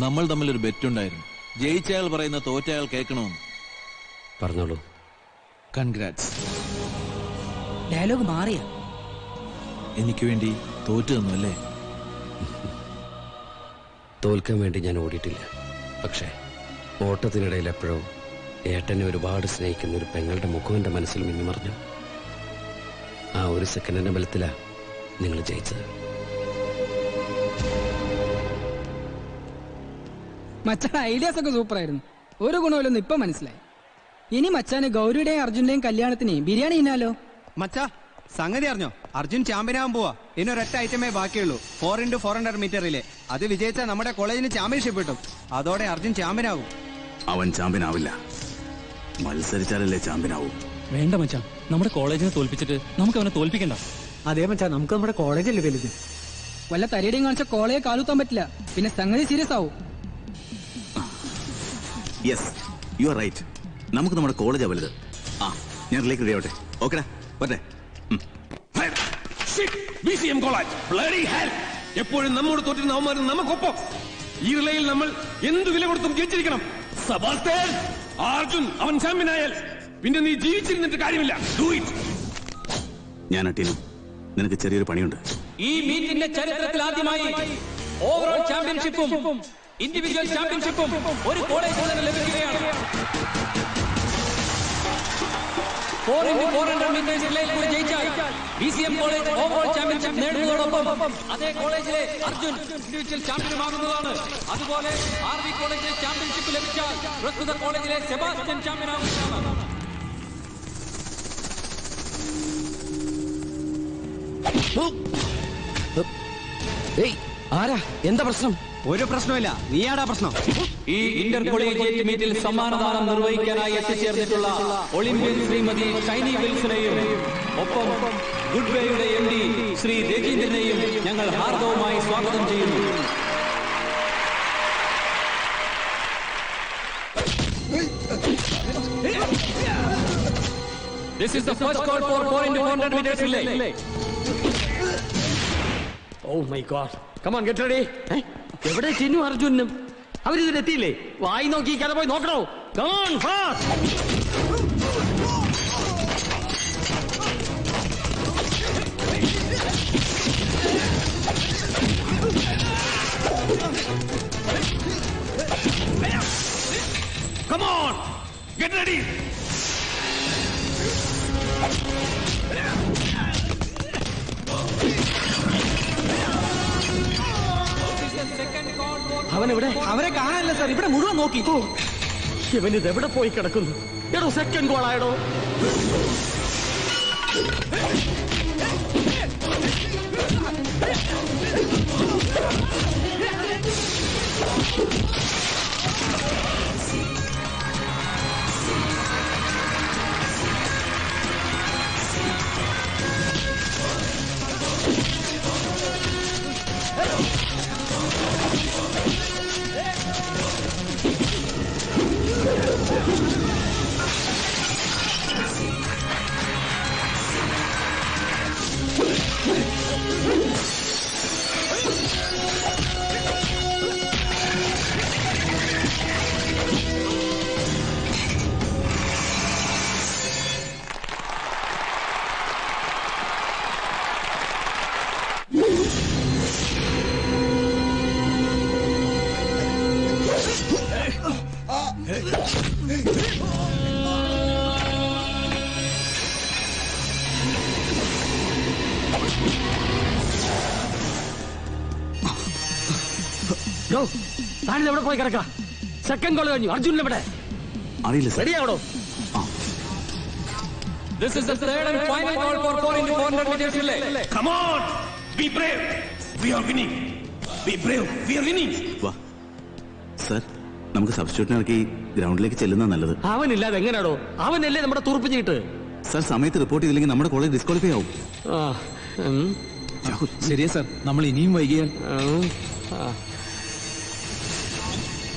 നമ്മൾ തമ്മിലൊരു ബെറ്റുണ്ടായിരുന്നു. ജയിച്ചയാൾ പറയുന്ന തോറ്റയാൾ കേൾക്കണമെന്ന്. പറഞ്ഞോളൂ. കൺഗ്രാറ്റ്സ്. ഡയലോഗ് മാറിയ എനിക്ക് വേണ്ടി തോറ്റു തന്നു അല്ലേ? തോൽക്കാൻ വേണ്ടി ഞാൻ ഓടിയിട്ടില്ല. പക്ഷേ ഓട്ടത്തിനിടയിൽ എപ്പോഴോ ഏട്ടനെ ഒരുപാട് സ്നേഹിക്കുന്ന ഒരു പെങ്ങളുടെ മുഖം എൻ്റെ മനസ്സിൽ മിന്നിമറിഞ്ഞു. ആ ഒരു സെക്കൻഡിന്റെ ബലത്തിലാ നിങ്ങൾ ജയിച്ചത്. മച്ചാൻ ഐഡിയാസ് ഒക്കെ സൂപ്പർ ആയിരുന്നു. ഒരു ഗുണമില്ലെന്ന് ഇപ്പൊ മനസ്സിലായി. ഇനി മച്ചാന് ഗൗരിയുടെയും അർജുന്റെയും കല്യാണത്തിന് ബിരിയാണി ഇന്നാലോ? മച്ചാ സംഗതി അറിഞ്ഞോ? അർജുൻ ചാമ്പ്യനാവാൻ പോവാ. ഇനി ഒരൊറ്റ ഐറ്റമേ ബാക്കിയുള്ളൂ, 4x400 മീറ്ററിലെ. അത് വിജയിച്ചാൽ നമ്മുടെ കോളേജിന് ചാമ്പ്യൻഷിപ്പ് കിട്ടും. അതോടെ അർജുൻ ചാമ്പ്യനാവും. അവൻ ചാമ്പ്യനാവില്ല, മത്സരിച്ചാലല്ലേ ചാമ്പ്യനാവും. വേണ്ട മച്ചാ, നമ്മുടെ കോളേജിനെ തോൽപ്പിച്ചിട്ട് നമുക്ക് അവനെ തോൽപ്പിക്കണ്ട. അതേ മച്ചാ, നമുക്ക് നമ്മുടെ കോളേജല്ലേ വലുത്. വല്ല തരിയുടെയും കാണിച്ച കോളേജ് കാലുത്താൻ പറ്റില്ല, പിന്നെ സംഗതി സീരിയസ് ആവും. Yes, you are right. നമുക്ക് നമ്മുടെ കോളേജാ വലുത്. ആ, ഞാൻ റിലേക്ക് റെഡി ആവട്ടെ. ഓക്കെടാ, പറ്റേ. എപ്പോഴും നമ്മോട് തോറ്റിരുന്ന അവന്മാരും നമുക്കൊപ്പം. ഈ റിലയിൽ നമ്മൾ എന്ത് വില കൊടുത്തും ജയിച്ചിരിക്കണം. അർജുൻ അവൻ ചാമ്പ്യനായാൽ പിന്നെ നീ ജീവിച്ചിരുന്നിട്ട് കാര്യമില്ല. Do it. ഞാൻ അട്ടീനു, നിനക്ക് ചെറിയൊരു പണിയുണ്ട്. ഈ മീറ്റിന്റെ ചരിത്രത്തിൽ ആദ്യമായി ഓവറോൾ ചാമ്പ്യൻഷിപ്പും ഇൻഡിവിജ്വൽ ചാമ്പ്യൻഷിപ്പും ഒരു കോളേജിൽ നിന്ന് ലഭിക്കുകയാണ്. 4x400 മീറ്റേഴ്സ് റിലേയിൽ കൂടി ജയിച്ചാൽ BCM കോളേജ് ഓവറോൾ ചാമ്പ്യൻഷിപ്പ് നേടുന്നതോടൊപ്പം അതേ കോളേജിലെ അർജുൻ ഇൻഡിവിജ്വൽ ചാമ്പ്യനുമാകുന്നതാണ്. അതുപോലെ RV കോളേജിലെ ചാമ്പ്യൻഷിപ്പ് ലഭിച്ചാൽ പ്രസ്തുത കോളേജിലെ സെബാസ്റ്റ്യൻ ചാമ്പ്യനാകുന്നതാണ്. ആരാ? എന്താ പ്രശ്നം? ഒരു പ്രശ്നമില്ല, നീയാടാ പ്രശ്നം. ഈ ഇന്റർ കൊളീജിയേറ്റ് മീറ്റിൽ സമ്മാനദാനം നിർവഹിക്കാനായി എത്തിച്ചേർന്നിട്ടുള്ള ഒളിമ്പ്യൻ ശ്രീമതി ഷൈനി വിൽസനെയും ഒപ്പം ഗുഡ്വേയുടെ MD ശ്രീ രജീന്ദ്രനെയും ഞങ്ങൾ ഹാർദവുമായി സ്വാഗതം ചെയ്യുന്നു. This is the first call for 4x400 meters relay. Oh my God. Come on, get ready. എവിടെ ചിന്നു അർജുനും? അവരിതിലെത്തിയില്ലേ? വായി നോക്കി കഥ പോയി നോക്കണോ? Come on, fast. Come on, get ready. അവനെവിടെ? അവരെ കാണാനില്ല സാർ, ഇവിടെ മുഴുവൻ നോക്കി. ഇവനിത് എവിടെ പോയി കിടക്കുന്നു? എടോ സെക്കൻഡ് ഗോൾ ആയടോ. താനിത് എവിടെ പോയി കിടക്ക? സെക്കൻഡ് ഗോൾ കഴിഞ്ഞു. അർജുൻ എവിടെ? അറിയില്ല sir. റെഡിയാവടോ? This is the third and final call for 4x400 meters relay. Come on, be brave. We are winning. Be brave. We are winning. വാ സാർ, നമുക്ക് സബ്സ്റ്റിറ്റ്യൂട്ടിനെ ഇറക്കി ഗ്രൗണ്ടിലേക്ക് ചെല്ലുന്ന നല്ലത്. അവനില്ലാതെ എങ്ങനെയാടോ? അവനല്ലേ നമ്മുടെ തുറപ്പിച്ചിട്ട്. സാർ, സമയത്ത് റിപ്പോർട്ട് ചെയ്തില്ലെങ്കിൽ നമ്മുടെ കോളേജ് ഡിസ്ക്വാളിഫൈ ആവും. ശരിയാ സാർ, നമ്മൾ ഇനിയും വൈകിയാൽ.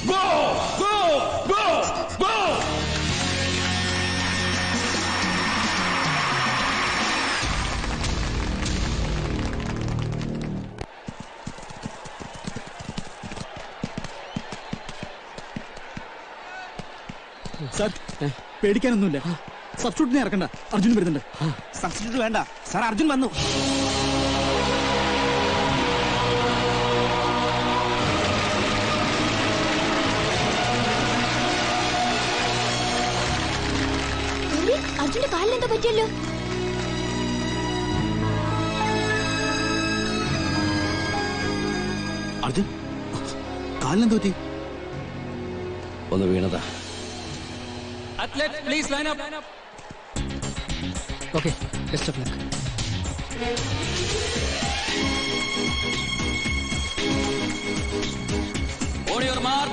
Go! Go! Go! Go! Sir പേടിക്കാനൊന്നുമില്ല. സബ്സ്റ്റിറ്റ്യൂട്ടിനെ ഇറക്കണ്ട, അർജുൻ വരുന്നുണ്ട്. സബ്സ്റ്റിറ്റ്യൂട്ട് വേണ്ട സാർ, അർജുൻ വന്നു. അർജുന്റെ കാലിലെന്താ പറ്റിയല്ലോ? അർജുൻ കാലിനെന്ത് പറ്റി? ഒന്ന് വീണതാ. Athletes, please line up. Okay, best of luck. On your mark.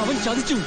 അവൻ ചതിച്ചു.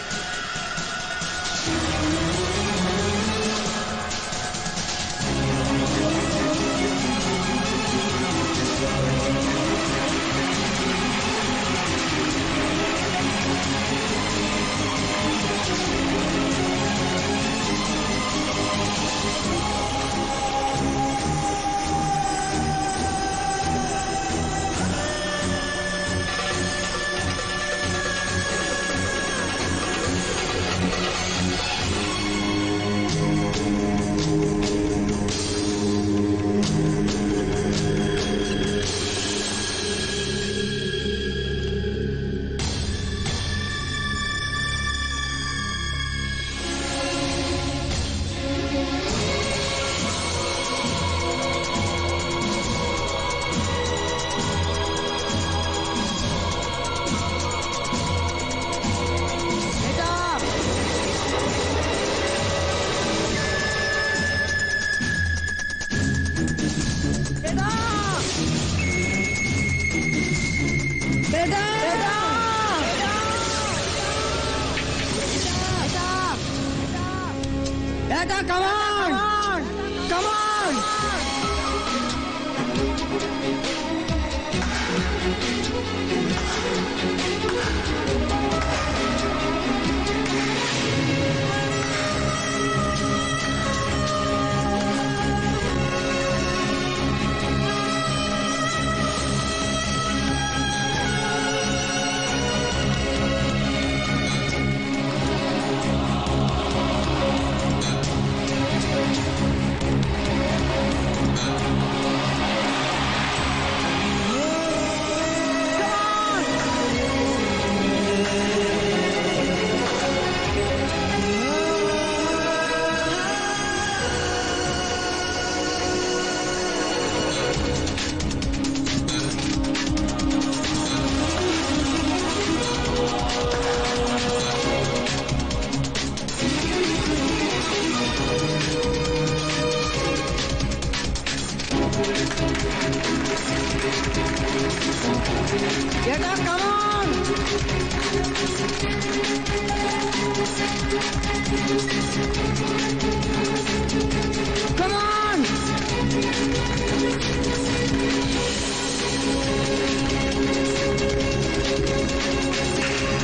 Come on!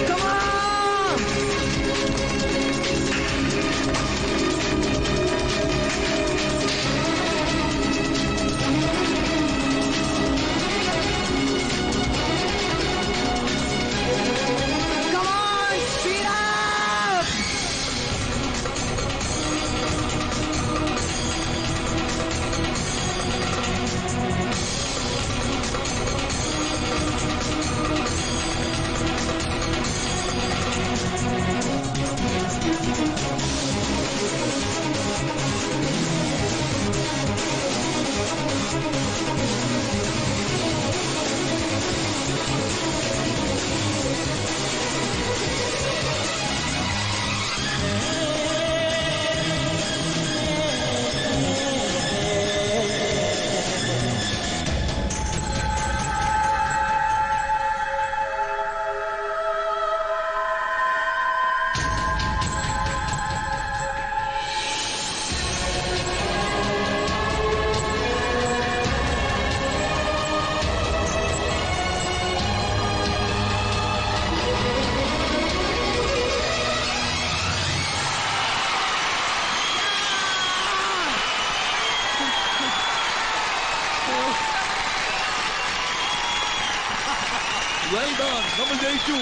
Come on! Come well done, നമ്മൾ ജയിച്ചു.